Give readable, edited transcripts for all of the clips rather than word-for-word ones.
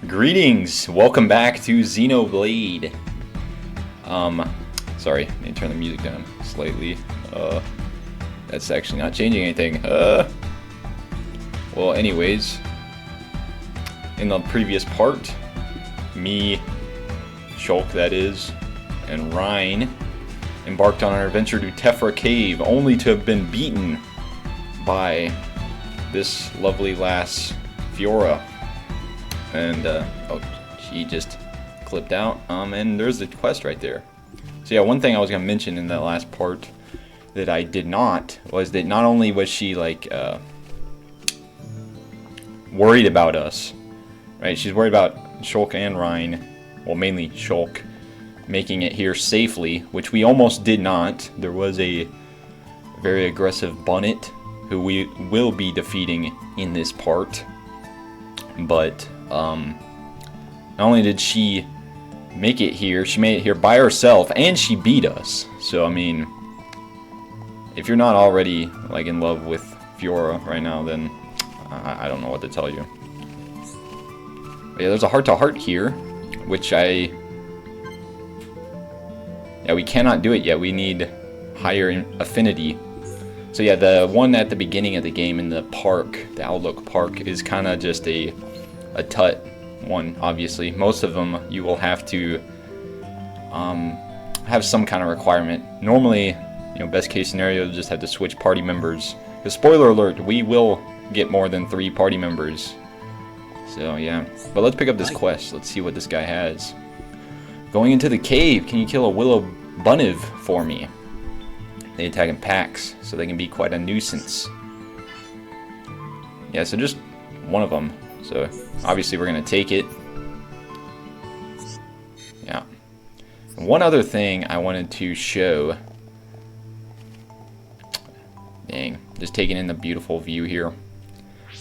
Greetings! Welcome back to Xenoblade. Sorry, I need to turn the music down slightly. That's actually not changing anything. Well, anyways, in the previous part, me, Shulk that is, and Rhine embarked on our adventure to Tephra Cave, only to have been beaten by this lovely lass, Fiora. And, oh, she just clipped out. And there's the quest right there. So yeah, one thing I was going to mention in that last part that I did not was that not only was she, like, worried about us, right? She's worried about Shulk and Rhine, well, mainly Shulk, making it here safely, which we almost did not. There was a very aggressive Bunnet, who we will be defeating in this part. But, not only did she make it here, she made it here by herself, and she beat us. So, I mean, if you're not already, like, in love with Fiora right now, then I don't know what to tell you. But yeah, there's a heart-to-heart here, which yeah, we cannot do it yet. We need higher affinity. So yeah, the one at the beginning of the game in the park, the Outlook Park, is kind of just a tut one, obviously. Most of them you will have to have some kind of requirement. Normally, best case scenario, you'll just have to switch party members. Because spoiler alert, we will get more than 3 party members. So yeah, but let's pick up this quest. Let's see what this guy has. Going into the cave, can you kill a Willow Bunniv for me? They attack in packs, so they can be quite a nuisance. Yeah, so just one of them. So obviously we're going to take it. Yeah. And one other thing I wanted to show. Dang, just taking in the beautiful view here.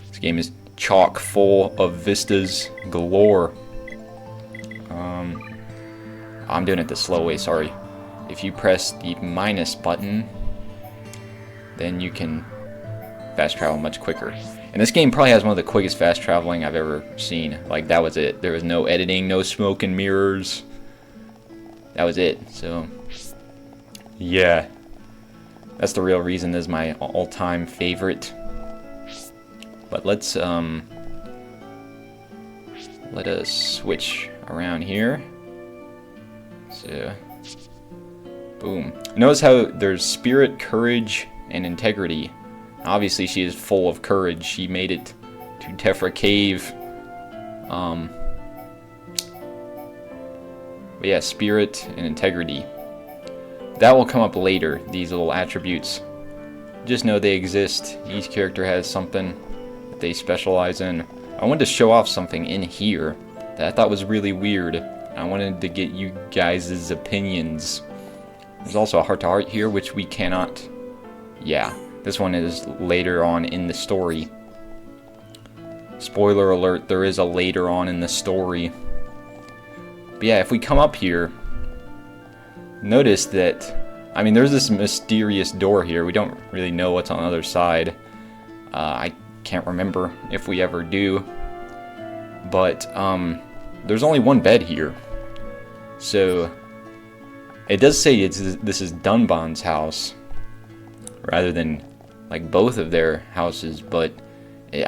This game is chock full of vistas galore. I'm doing it the slow way, sorry. If you press the minus button, then you can fast travel much quicker. And this game probably has one of the quickest fast traveling I've ever seen. Like, that was it. There was no editing, no smoke and mirrors. That was it. So, yeah. That's the real reason this is my all-time favorite. But let's, let us switch around here. So, boom. Notice how there's spirit, courage, and integrity. Obviously, she is full of courage. She made it to Tephra Cave. But yeah, spirit and integrity. That will come up later, these little attributes. Just know they exist. Each character has something that they specialize in. I wanted to show off something in here that I thought was really weird. I wanted to get you guys' opinions. There's also a heart-to-heart here, which we cannot... Yeah, this one is later on in the story. Spoiler alert, there is a later on in the story. But yeah, if we come up here, notice that... I mean, there's this mysterious door here. We don't really know what's on the other side. I can't remember if we ever do. But, there's only one bed here. So... It does say this is Dunban's house, rather than, like, both of their houses, but,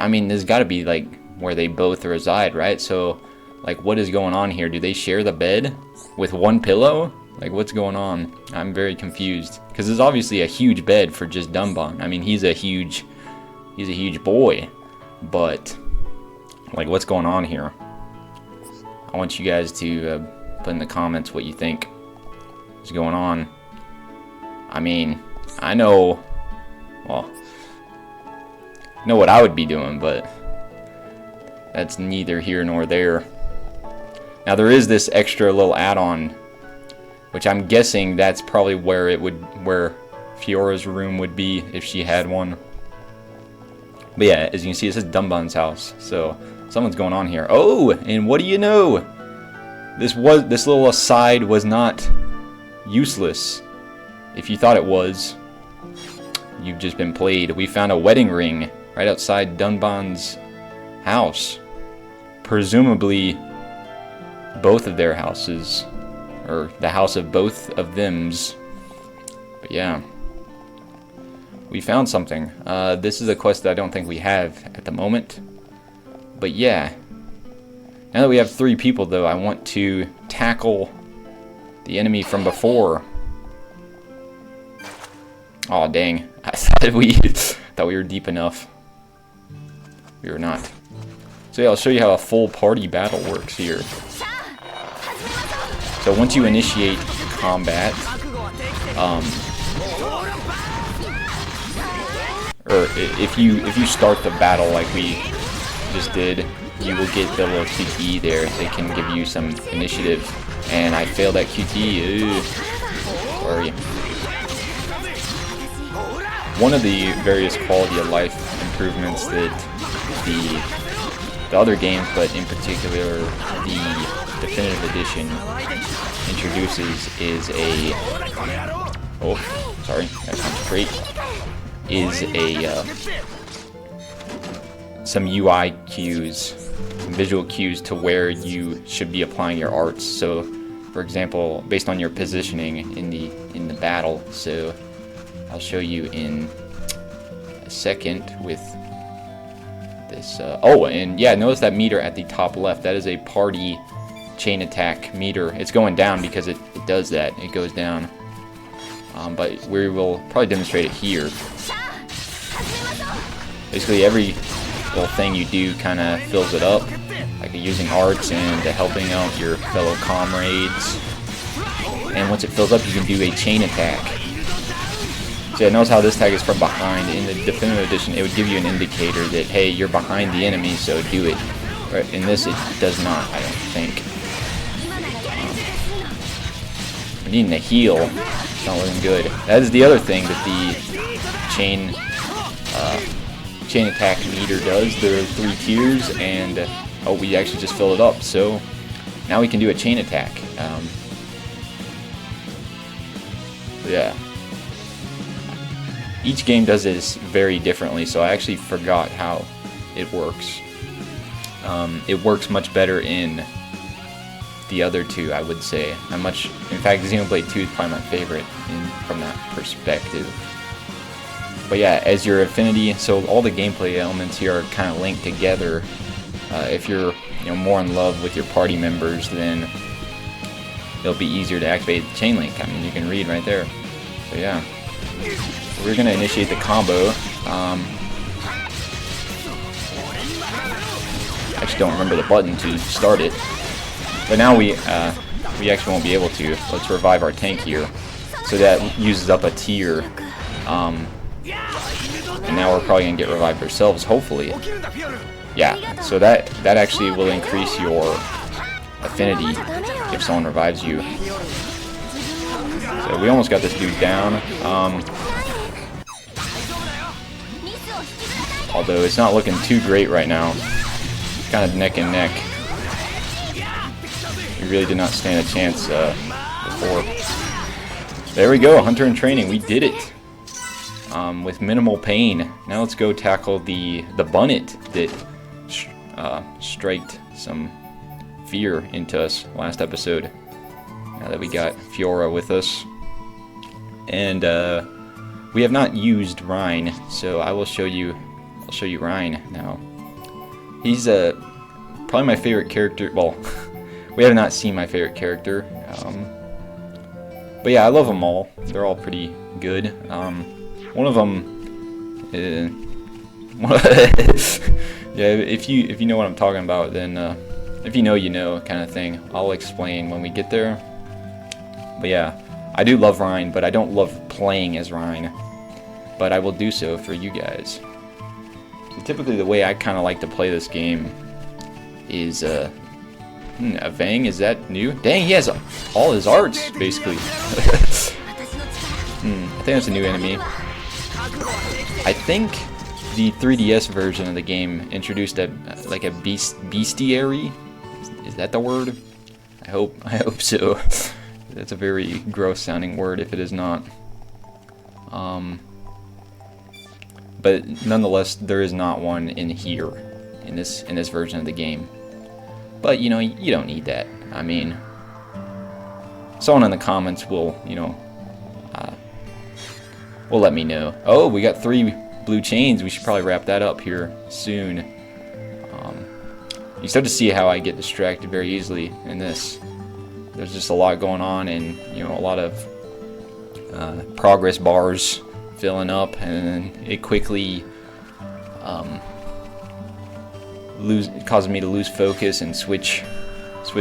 I mean, there's got to be, like, where they both reside, right? So, like, what is going on here? Do they share the bed with one pillow? Like, what's going on? I'm very confused, because there's obviously a huge bed for just Dunban. I mean, he's a huge boy, but, like, what's going on here? I want you guys to put in the comments what you think is going on. I mean, I know, well, know what I would be doing, but that's neither here nor there. Now there is this extra little add-on, which I'm guessing that's probably where Fiora's room would be if she had one. But yeah, as you can see, it says Dunban's house, so something's going on here. Oh, and what do you know? This little aside was not useless. If you thought it was, you've just been played. We found a wedding ring right outside Dunban's house. presumably both of their houses, or the house of both of them's. But yeah, we found something. This is a quest that I don't think we have at the moment. But yeah, now that we have 3 people though, I want to tackle the enemy from before. Oh dang, I thought we were deep enough. We were not. So yeah, I'll show you how a full party battle works here. So once you initiate combat, or if you start the battle like we just did, you will get the little QTE there that can give you some initiative. And I failed that QTE. Where are you? One of the various quality of life improvements that the other games, but in particular the Definitive Edition, introduces is a gotta concentrate. Is a some UI cues, some visual cues to where you should be applying your arts. So, for example, based on your positioning in the battle. So, I'll show you in a second with this. Oh, and yeah, notice that meter at the top left. That is a party chain attack meter. It's going down because it does that. It goes down. But we will probably demonstrate it here. Basically, every little thing you do kind of fills it up, like using arts and helping out your fellow comrades. And once it fills up, you can do a chain attack. So notice how this tag is from behind. In the Definitive Edition, it would give you an indicator that, hey, you're behind the enemy, so do it. Right, in this, it does not, I don't think. We're needing to heal. It's not looking good. That is the other thing that the chain attack meter does. There are 3 tiers, and oh, we actually just filled it up. So now we can do a chain attack. Yeah. Each game does this very differently, so I actually forgot how it works. It works much better in the other 2, I would say. In fact, Xenoblade 2 is probably my favorite from that perspective. But yeah, as your affinity, so all the gameplay elements here are kind of linked together. If you're more in love with your party members, then it'll be easier to activate the chain link. I mean, you can read right there. So yeah. We're going to initiate the combo. I actually don't remember the button to start it. But now we actually won't be able to. Let's revive our tank here. So that uses up a tier. And now we're probably going to get revived ourselves, hopefully. Yeah, so that actually will increase your affinity if someone revives you. So we almost got this dude down. Although it's not looking too great right now. Kind of neck and neck. We really did not stand a chance before. There we go, Hunter in Training. We did it. With minimal pain. Now let's go tackle the bunnet that striked some fear into us last episode. Now that we got Fiora with us. And we have not used Rhine, so I'll show you Rhine now. He's probably my favorite character. Well, we have not seen my favorite character. But yeah, I love them all. They're all pretty good. One of them, yeah. If you know what I'm talking about, then if you know, kind of thing. I'll explain when we get there. But yeah, I do love Rhine, but I don't love playing as Rhine. But I will do so for you guys. Typically, the way I kind of like to play this game is a Vang. Is that new? Dang, he has all his arts basically. I think that's a new enemy. I think the 3DS version of the game introduced like a bestiary. Is that the word? I hope so. That's a very gross sounding word if it is not. But nonetheless, there is not one in here in this version of the game. But, you know, you don't need that. I mean, someone in the comments will, you know, will let me know. Oh, we got 3 blue chains. We should probably wrap that up here soon. You start to see how I get distracted very easily in this. There's just a lot going on, and, you know, a lot of progress bars filling up, and it quickly causes me to lose focus and switch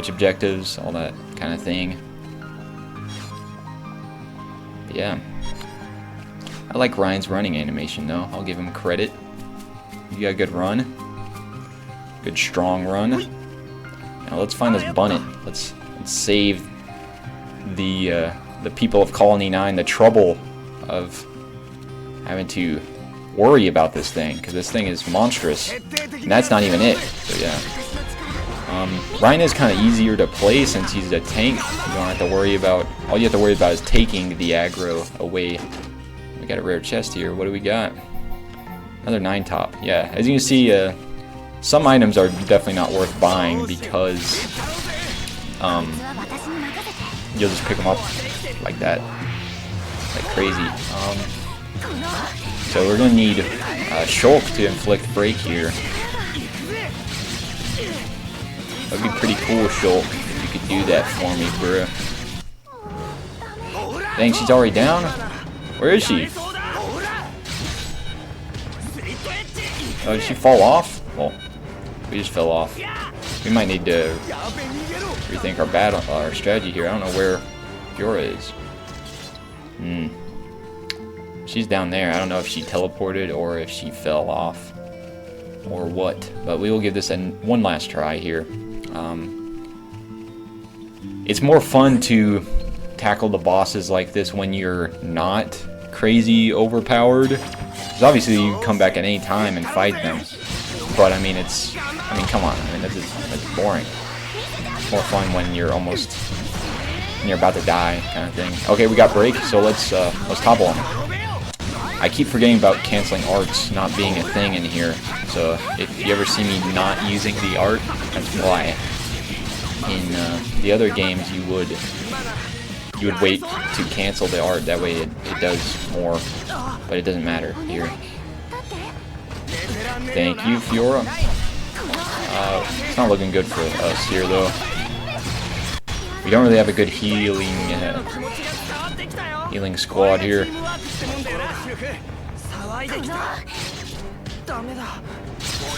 objectives, all that kind of thing. But yeah, I like Ryan's running animation though. I'll give him credit. You got a good run, good strong run. Now let's find this bunnet. Let's save the people of Colony 9 the trouble of having to worry about this thing, because this thing is monstrous, and that's not even it. So yeah, Ryan is kind of easier to play since he's a tank. You don't have to worry about, all you have to worry about is taking the aggro away. We got a rare chest here. What do we got? Another 9 top. Yeah, as you can see, some items are definitely not worth buying because you'll just pick them up like that, like crazy. So we're gonna need Shulk to inflict break here. That'd be pretty cool, Shulk, if you could do that for me, bro. Dang, she's already down? Where is she? Oh, did she fall off? Well, we just fell off. We might need to rethink our strategy here. I don't know where Fiora is. She's down there. I don't know if she teleported or if she fell off or what, but we will give this one last try here. It's more fun to tackle the bosses like this when you're not crazy overpowered, because obviously you can come back at any time and fight them, but I mean, come on, I mean, that's boring. It's more fun when you're about to die, kind of thing. Okay, we got break, so let's topple him. I keep forgetting about canceling arts not being a thing in here, so if you ever see me not using the art, that's why. In the other games, you would wait to cancel the art, that way it does more, but it doesn't matter here. Thank you, Fiora. It's not looking good for us here, though. We don't really have a good healing squad here.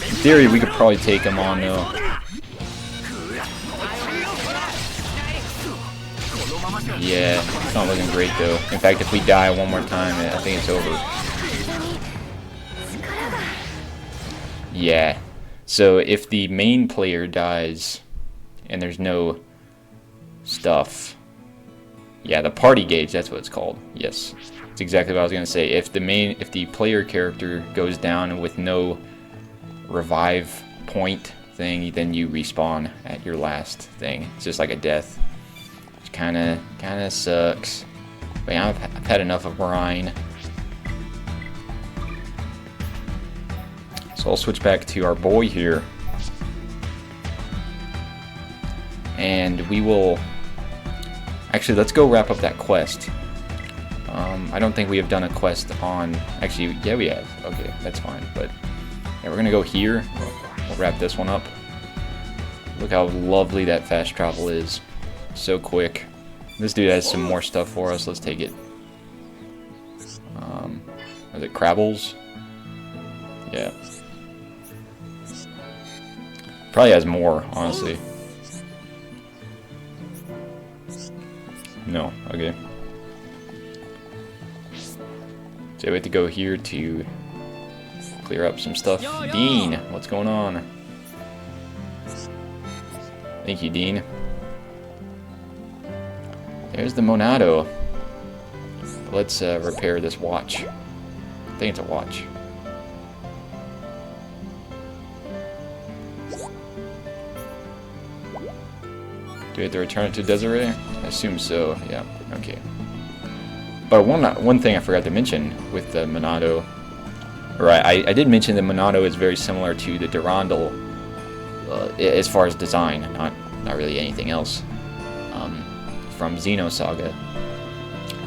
In theory, we could probably take him on, though. Yeah, it's not looking great, though. In fact, if we die one more time, I think it's over. Yeah. So if the main player dies and there's no stuff, yeah, the party gauge, that's what it's called. Yes, that's exactly what I was gonna say. If the player character goes down with no revive point thing, then you respawn at your last thing. It's just like a death, which kind of sucks. But yeah, I've had enough of Rhine. So I'll switch back to our boy here, and we will. Actually, let's go wrap up that quest. I don't think we have done a quest on... Actually, yeah, we have. Okay, that's fine. But yeah, we're going to go here. We'll wrap this one up. Look how lovely that fast travel is. So quick. This dude has some more stuff for us. Let's take it. Is it Crabbles? Yeah. Probably has more, honestly. No, okay. So we have to go here to clear up some stuff. Dean, what's going on? Thank you, Dean. There's the Monado. Let's repair this watch. I think it's a watch. Do we have to return it to Desiree? I assume so, yeah, okay. But one thing I forgot to mention with the Monado, or I did mention the Monado is very similar to the Durandal as far as design, not really anything else from Xenosaga.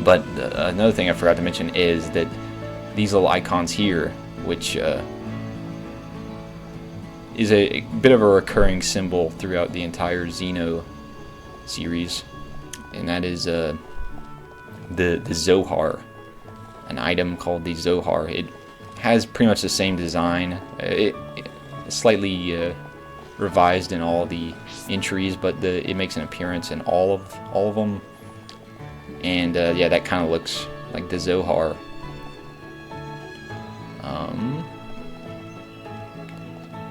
But another thing I forgot to mention is that these little icons here, which is a bit of a recurring symbol throughout the entire Xeno series, and that is the Zohar, an item called the Zohar. It has pretty much the same design. It's slightly revised in all the entries, but it makes an appearance in all of them. And yeah, that kind of looks like the Zohar.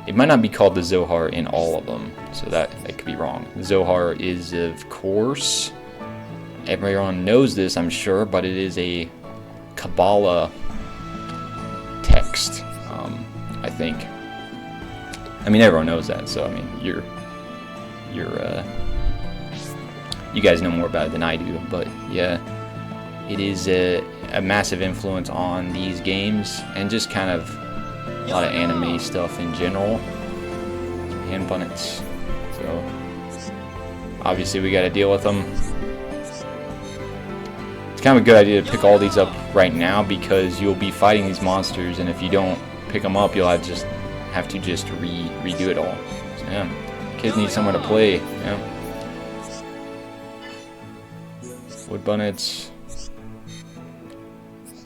It might not be called the Zohar in all of them, so that could be wrong. The Zohar is, of course, everyone knows this, I'm sure, but it is a Kabbalah text, I think. I mean, everyone knows that, so I mean, you guys know more about it than I do, but yeah, it is a massive influence on these games, and just kind of a lot of anime stuff in general. Hand bunnets. So obviously we got to deal with them. It's kind of a good idea to pick all these up right now, because you'll be fighting these monsters, and if you don't pick them up, you'll have to just redo it all. So yeah, kids need somewhere to play. Yeah. Wood bunnets.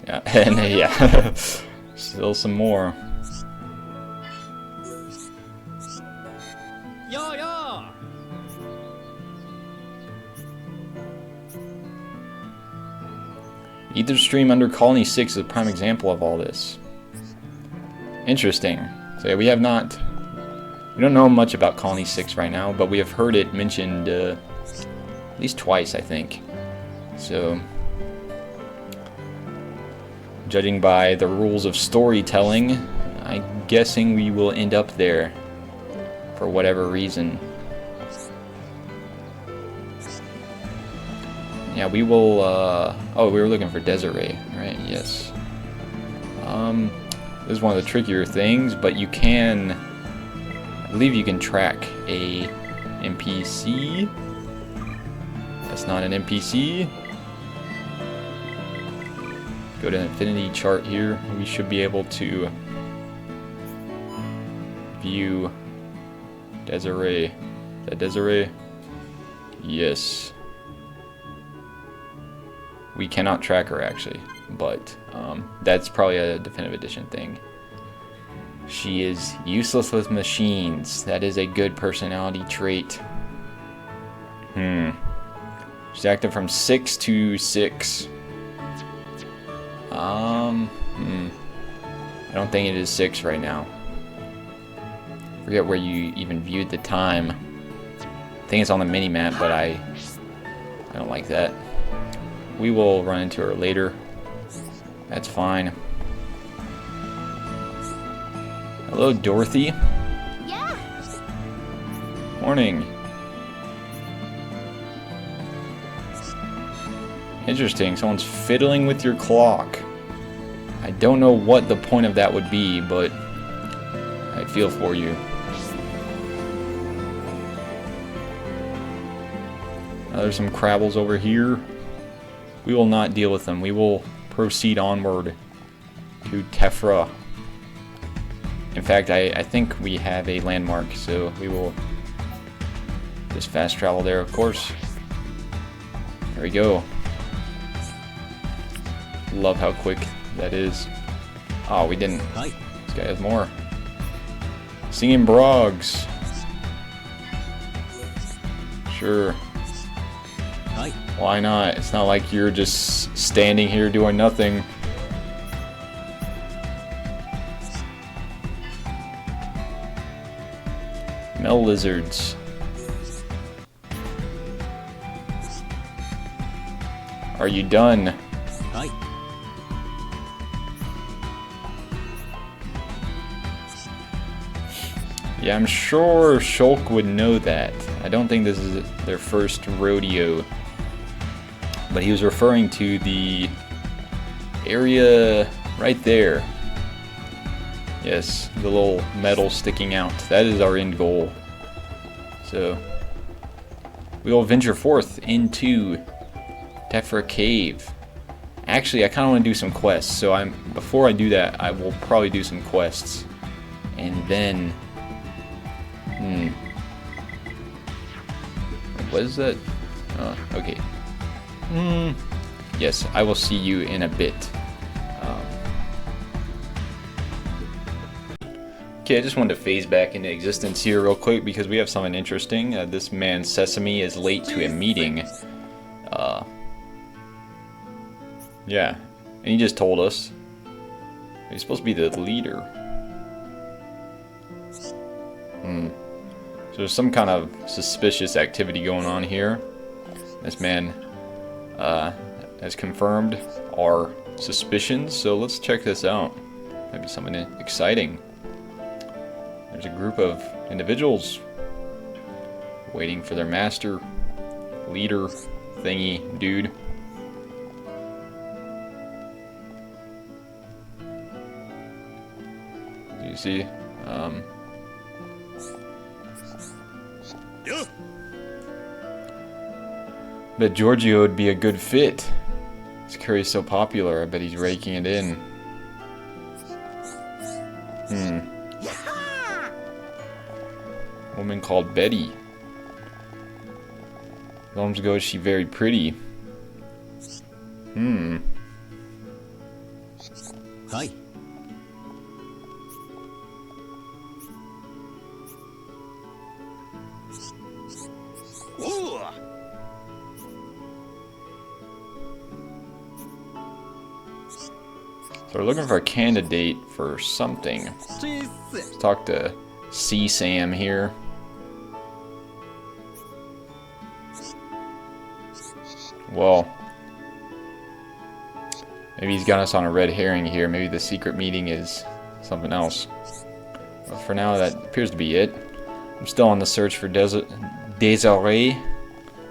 Yeah, and yeah, still some more. Ether Stream under Colony 6 is a prime example of all this. Interesting. So yeah, we don't know much about Colony 6 right now, but we have heard it mentioned at least twice, I think. So, judging by the rules of storytelling, I'm guessing we will end up there for whatever reason. Yeah, we will, oh, we were looking for Desiree, right? Yes. This is one of the trickier things, but you can, I believe you can track a NPC. That's not an NPC. Go to Infinity Chart here. We should be able to view Desiree. Is that Desiree? Yes. We cannot track her actually, but that's probably a Definitive Edition thing. She is useless with machines. That is a good personality trait. She's active from 6 to 6. I don't think it is 6 right now. Forget where you even viewed the time. I think it's on the mini map, but I don't like that. We will run into her later. That's fine. Hello, Dorothy. Yeah. Morning. Interesting. Someone's fiddling with your clock. I don't know what the point of that would be, but I feel for you. There's some Crabbles over here. We will not deal with them. We will proceed onward to Tephra. In fact, I think we have a landmark, so we will just fast travel there, of course. There we go. Love how quick that is. Oh, we didn't. Hi. This guy has more. Singing Brogs. Sure. Hi. Why not? It's not like you're just standing here doing nothing. Mel lizards. Are you done? Hi. Yeah, I'm sure Shulk would know that. I don't think this is their first rodeo. But he was referring to the area right there. Yes, the little metal sticking out. That is our end goal. So we will venture forth into Tephra Cave. Actually, I kind of want to do some quests. So before I do that, I will probably do some quests, and then what is that? Oh, okay. Yes, I will see you in a bit. Okay, I just wanted to phase back into existence here real quick because we have something interesting. This man Sesame is late to a meeting. Yeah, and he just told us he's supposed to be the leader. So there's some kind of suspicious activity going on here. This man has confirmed our suspicions, so let's check this out. Maybe something exciting. There's a group of individuals waiting for their master, leader, thingy, dude. You see? Bet Giorgio would be a good fit. His curry's so popular, I bet he's raking it in. Woman called Betty. Long ago, is she very pretty? Hi. So we're looking for a candidate for something. Let's talk to C. Sam here. Well, maybe he's got us on a red herring here. Maybe the secret meeting is something else. But for now, that appears to be it. I'm still on the search for Desiree.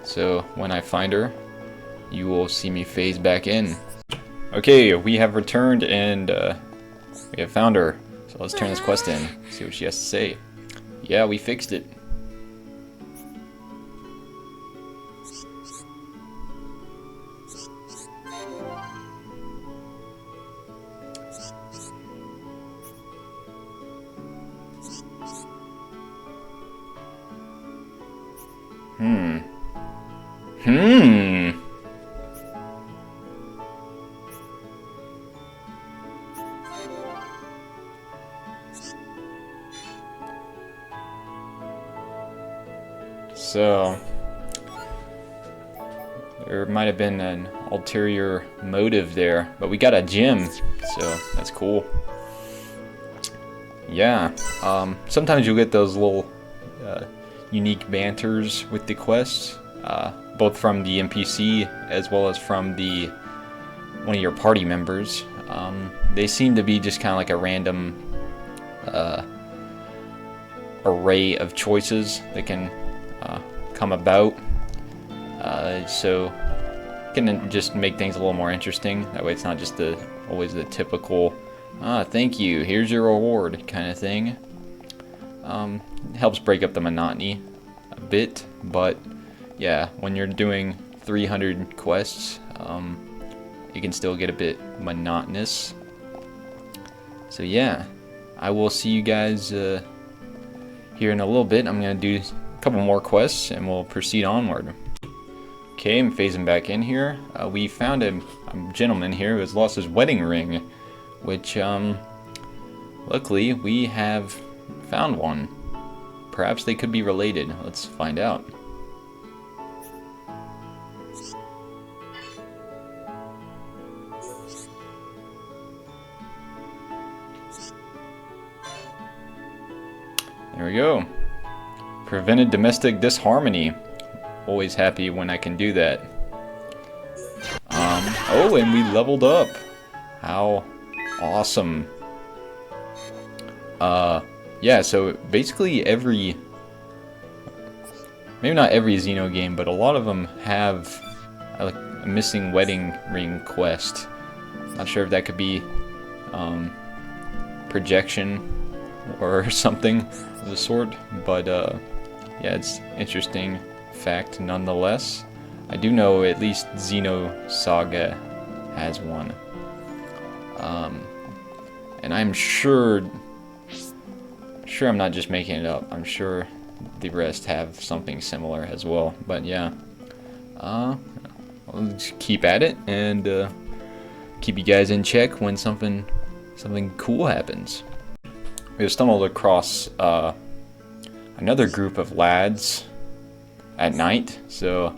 So when I find her, you will see me phase back in. Okay, we have returned and we have found her. So let's turn this quest in, see what she has to say. Yeah, we fixed it. So, there might have been an ulterior motive there, but we got a gem, so that's cool. Yeah, sometimes you'll get those little unique banters with the quests, both from the NPC as well as from one of your party members. They seem to be just kind of like a random array of choices that can come about, so it can just make things a little more interesting. That way it's not just always the typical thank you, here's your reward kind of thing. It helps break up the monotony a bit, but yeah, when you're doing 300 quests, it can still get a bit monotonous. So yeah, I will see you guys here in a little bit. I'm gonna do a couple more quests and we'll proceed onward. Okay, I'm phasing back in here. We found a gentleman here who has lost his wedding ring, which luckily we have found one. Perhaps they could be related. Let's find out. There we go. Prevented domestic disharmony. Always happy when I can do that. Oh, and we leveled up. How awesome. Yeah, so basically maybe not every Xeno game, but a lot of them have a missing wedding ring quest. Not sure if that could be projection or something of the sort, but yeah, it's interesting fact nonetheless. I do know at least Xenosaga has one. And I'm sure I'm not just making it up. I'm sure the rest have something similar as well. But yeah, I'll just keep at it and keep you guys in check when something cool happens. We have stumbled across another group of lads at night, so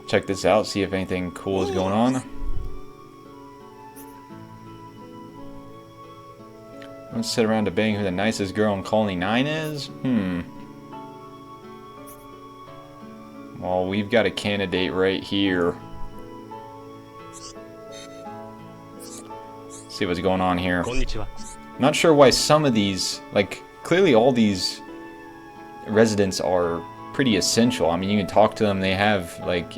check this out, see if anything cool is going on. Don't sit around debating who the nicest girl in Colony 9 is? Well, we've got a candidate right here. See what's going on here. Not sure why some of these, like, clearly all these residents are pretty essential. I mean, you can talk to them, they have, like,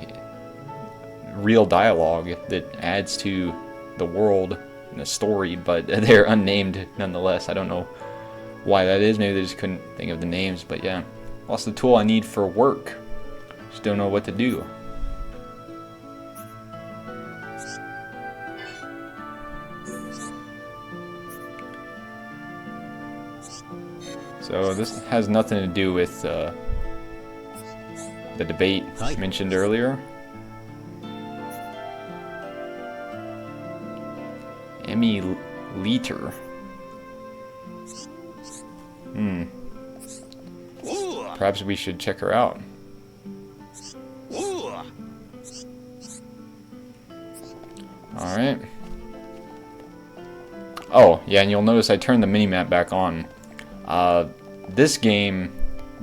real dialogue that adds to the world and the story, but they're unnamed nonetheless. I don't know why that is. Maybe they just couldn't think of the names, but yeah. Lost the tool I need for work. Just don't know what to do. So this has nothing to do with the debate mentioned earlier. Emmy Leiter. Perhaps we should check her out. Alright. Oh, yeah, and you'll notice I turned the minimap back on. This game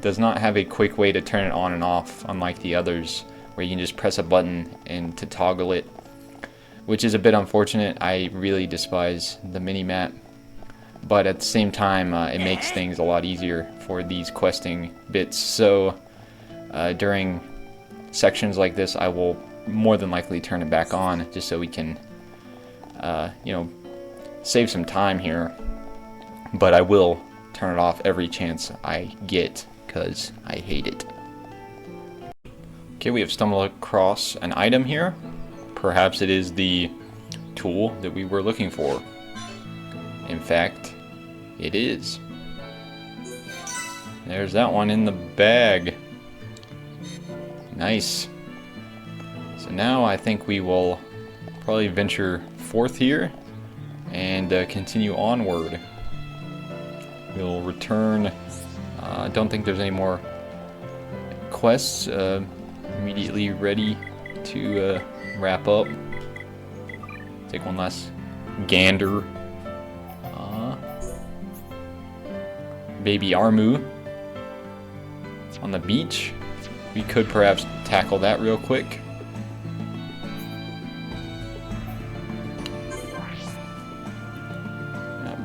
does not have a quick way to turn it on and off, unlike the others, where you can just press a button and to toggle it, which is a bit unfortunate. I really despise the minimap, but at the same time, it makes things a lot easier for these questing bits. So during sections like this, I will more than likely turn it back on, just so we can, you know, save some time here. But I will turn it off every chance I get, because I hate it. Okay, we have stumbled across an item here. Perhaps it is the tool that we were looking for. In fact, it is. There's that one in the bag. Nice. So now I think we will probably venture forth here and continue onward. We'll return. I don't think there's any more quests immediately ready to wrap up. Take one last gander. Baby Armu on the beach. We could perhaps tackle that real quick.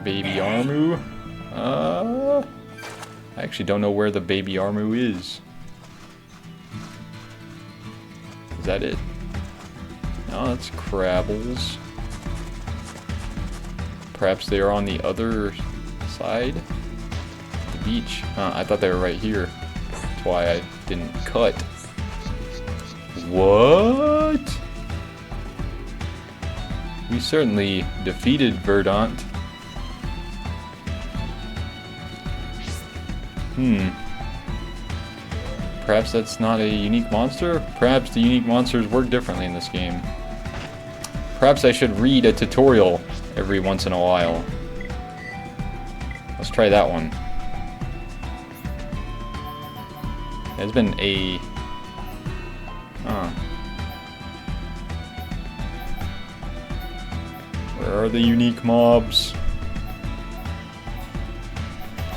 Baby Armu. I actually don't know where the Baby Armu is. Is that it? No, that's Crabbles. Perhaps they are on the other side? The beach. I thought they were right here. That's why I didn't cut. What? We certainly defeated Verdant. Perhaps that's not a unique monster? Perhaps the unique monsters work differently in this game. Perhaps I should read a tutorial every once in a while. Let's try that one. There's been a... Where are the unique mobs?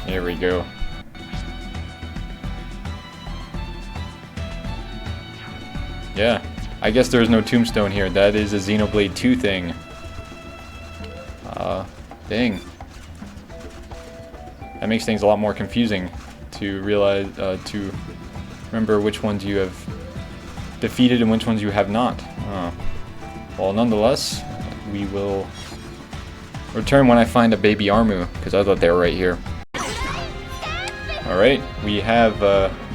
There we go. Yeah, I guess there's no tombstone here. That is a Xenoblade 2 thing. Dang. That makes things a lot more confusing to realize, to remember which ones you have defeated and which ones you have not. Well, nonetheless, we will return when I find a Baby Armu, because I thought they were right here. Alright, we have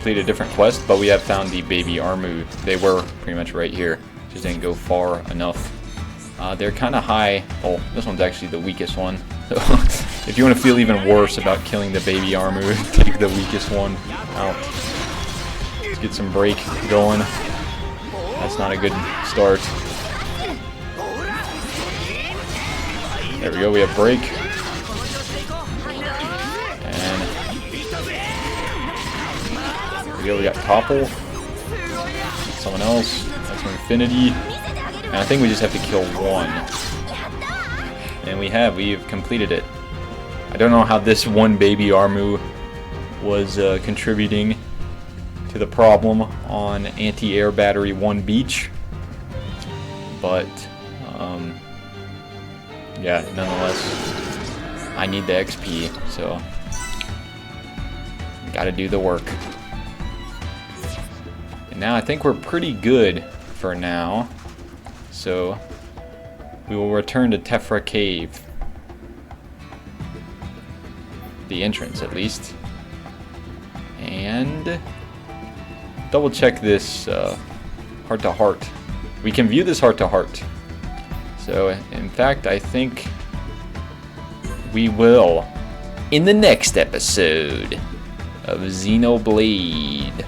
complete a different quest, but we have found the baby Armu. They were pretty much right here. Just didn't go far enough. They're kind of high. Oh, this one's actually the weakest one. If you want to feel even worse about killing the baby Armu, take the weakest one out. Let's get some break going. That's not a good start. There we go, we have break. And there we go, we got topple. Someone else. That's an infinity. And I think we just have to kill one. And we've completed it. I don't know how this one baby Armu was contributing to the problem on anti-air battery 1 beach. But, yeah, nonetheless, I need the XP, so gotta do the work. And now I think we're pretty good for now. So we will return to Tephra Cave. The entrance, at least. And double check this heart-to-heart. We can view this heart-to-heart. So, in fact, I think we will in the next episode of Xenoblade.